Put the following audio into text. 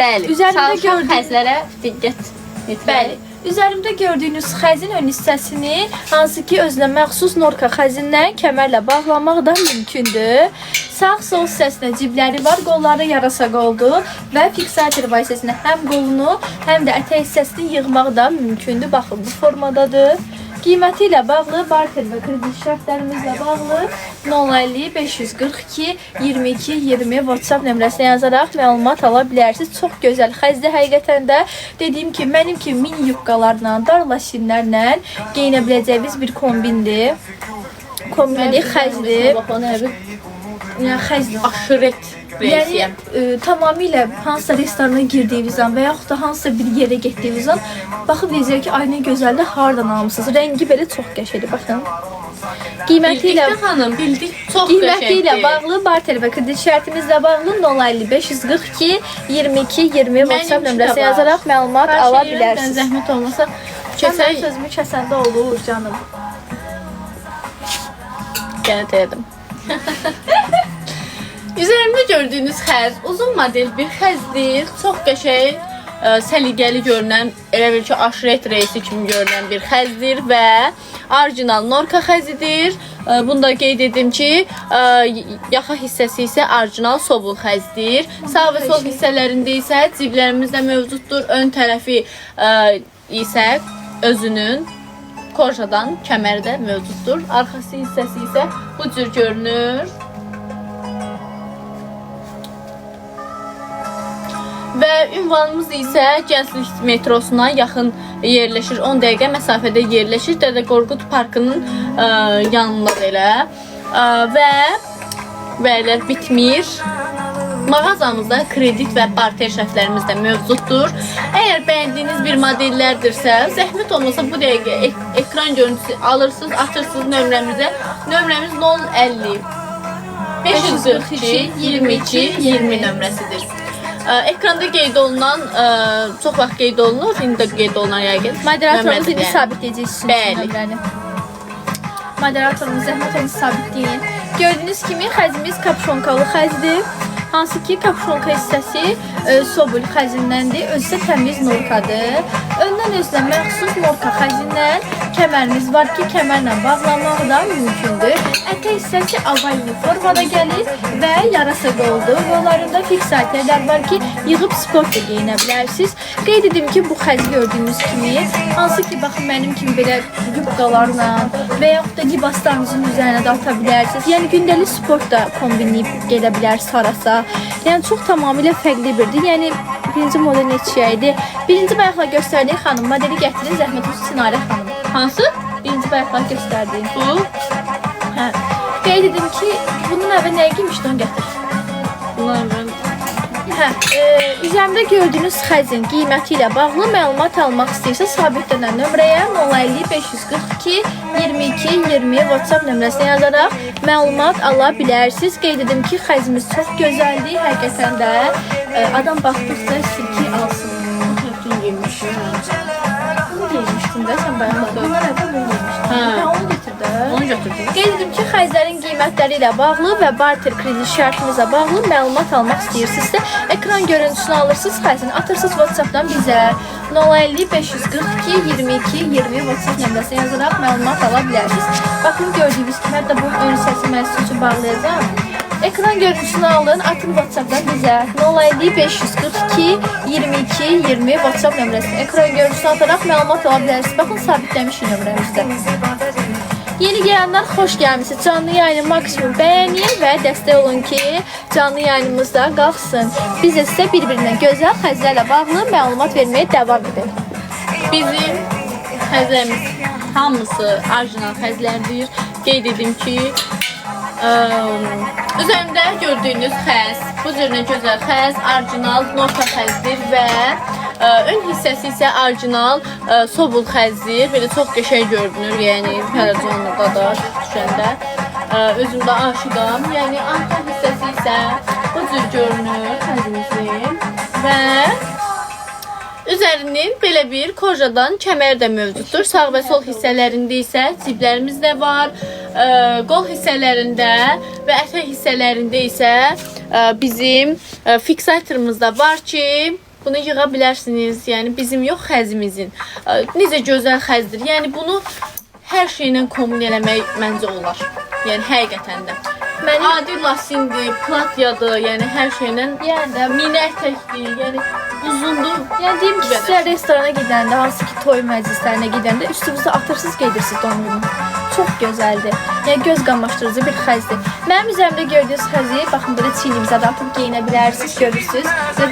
Bəli. Üzərimdə Çalışan xəzlərə diqqət etməli. Bəli. Üzərimdə gördüyünüz xəzin ön hissəsini hansı ki özünə məxsus norka xəzindən kəmərlə bağlamaq da mümkündür. Sağ-sol hissəsinə cibləri var, qolları yarasa qoldur və fiksator vasitəsilə həm qolunu, həm də ətək hissəsini yığmaq da mümkündür. Baxın, bu formadadır. Qiyməti ilə bağlı, barter və kredit şərtlərimizlə bağlı 050 542 22 20 WhatsApp nömrəsinə yazaraq məlumat ala bilərsiniz. Çox gözəl xəzdir həqiqətən də. Dediyim ki, mənim kimi mini yubqalarla, dar laşinlərlə geyinə biləcəyiniz bir kombindir. Kombindir, xəzdir. Yəni xəzdir. Aşiret reysiyəm. Yəni tamamilə hansısa restorana girdiyiniz an və yaxud da hansısa bir yerə getdiyiniz an baxıb deyəcək ki, ay nə gözəldir, hardan almısınız? Rəngi belə çox qəşəngdir, baxın. Qiyməti ilə xanım, bildik. Çox qiyməti ilə bağlı, barter və kredit şərtimizlə bağlı 050 542 22 20 WhatsApp nömrəsinə yazaraq məlumat ala bilərsiniz. Zəhmət olmasa Kəsən sözümü kəsəndə olur canım. Gənə dedim. Üzerimdə gördüyünüz xəz uzun model bir xəzdir. Çox qəşəng, səliqəli görünən, elə bil ki, aşiret reysi kimi görünən bir xəzdir və orijinal norka xəzidir. Bunu da qeyd edim ki, yaxa hissəsi isə orijinal sobul xəzdir. Sağ və sol hissələrində isə ciblərimiz də mövcuddur. Ön tərəfi isə özünün korjadan kəməri də mövcuddur. Arxası hissəsi isə bu cür görünür. Və ünvanımız isə Gənclik metrosuna yaxın yerləşir. 10 dəqiqə məsafədə yerləşir. Dədə Qorqud Parkının yanında elə. Və vərələr bitmir. Mağazamızda kredit və barter şərtlərimiz də mövcuddur. Əgər bəyəndiyiniz bir modellərdirsə, zəhmət olmasa bu dəqiqə ekran görüntüsü alırsınız, açırsınız nömrəmizə. Nömrəmiz 050 542 22 20 nömrəsidir. Ekranda qeyd olunan, çox vaxt qeyd olunur, indi də qeyd olunan yəqin. Moderatorumuz indi sabitləyəcək Bəli. nömrəni. Moderatorumuz zəhmət olmasa sabitləyin. Gördüyünüz kimi xəzimiz kapşonkalı xəzdir. Hansı ki kapşonka hissəsi sobul xəzindəndir, özü isə təmiz norkadır. Öndən özünə məxsus norka xəzindən kəmərimiz var ki, kəmərlə bağlamaq da mümkündür. Ətək hissəsi oval formada gəlir və yarasa qoldur. Qollarında fiksatorlar var ki, yığıb sport da geyinə bilərsiniz. Qeyd edim ki, bu xəzi gördüyünüz kimi, hansı ki, baxın mənim kimi belə yubqalarla və yaxud da libaslarınızın üzərinə də ata bilərsiniz. Yəni gündəlik sport da kombinləyib gedə bilərsiniz harasa. Yəni çox tamamilə fərqli birdir. Yəni birinci model neçəydi? Birinci bayaqla göstərdiyi xanım modeli gətirin, zəhmət olsun Sinarə xanım. Hansı? Birinci bayaqla göstərdiyi. Bu. Hə. Qeyd edim ki, bunun əvvəl nəyə giymişdi, onu gətir. Bunlar mən. Hə, üzərimdə gördüyünüz xəzin qiyməti ilə bağlı məlumat almaq istəyirsə, sabitlənən nömrəyə 050 542 22 20 WhatsApp nömrəsinə yazaraq məlumat ala bilərsiniz. Qeyd edim ki, xəzimiz çox gözəldir. Həqiqətən də adam baxdıqca istəyir ki, alsın. Bütün giymişim. Bunu giymişdin də, sən bayaqladı. Bunlar əvvəl bunu giymişdin. Hə. Onu getir də. Onu götürdüm. Qeyd edim ki, xəzlərin qiymətləri ilə bağlı və barter kredit şərtimizlə bağlı məlumat almaq istəyirsinizsə, ekran görüntüsünü alırsınız, xəzini atırsınız WhatsApp-dan bizə 050 542 22 20 WhatsApp nömrəsinə yazaraq məlumat ala bilərsiniz. Baxın, gördüyünüz kimi, hətta bu ön səsi mən sizin üçün bağlayacağım. Ekran görüntüsünü alın, atın WhatsApp-dan bizə 050 542 22 20 WhatsApp nömrəsinə ekran görüntüsünü ataraq məlumat ala bilərsiniz. Baxın, sabitləmişik nömrəmizdə. Yeni gələnlər xoş gəlmişsiniz. Canlı yayını maksimum bəyənin və dəstək olun ki, canlı yayınımızda qalxsın. Biz də sizə bir-birinə gözəl xəzlərlə bağlı məlumat verməyə davam edək. Bizim xəzlərimiz hamısı orijinal xəzlərdir. Qeyd edim ki, üzərində gördüyünüz xəz, bu cür gözəl xəz, orijinal norka xəzdir və ön hissəsi isə orijinal sobul xəzdir. Belə çox qəşəng görünür, yəni pələcanlıqda da düşəndə. Özümdə aşıqam. Yəni arxa hissəsi isə bu cür görünür xəzimizin və üzərinin belə bir korjadan kəmər də mövcuddur. Sağ və sol hissələrində isə ciblərimiz də var. Qol hissələrində və ətək hissələrində isə bizim fiksatorımız da var ki, Bunu yığa bilərsiniz. Yəni bizim yox, xəzimizin. Necə gözəl xəzdir. Yəni bunu hər şeylə kombin eləmək məncə olar. Yəni həqiqətən də. Adi lasindir, platyadır, yəni hər şeylə. Yəni də Mini ətəkdir, yəni uzundur. Yəni deyim ki, sizə restorana gedəndə, hansı ki toy məclislərinə gedəndə üstünüzə atırsız gedirsiniz donluğunu. Çox gözəldir. Yəni göz qamaşdırıcı bir xəzdir. Mənim üzərimdə gördüyünüz xəzi, baxın belə çiynimizə də atıb geyinə bilərsiniz, görürsüz. Və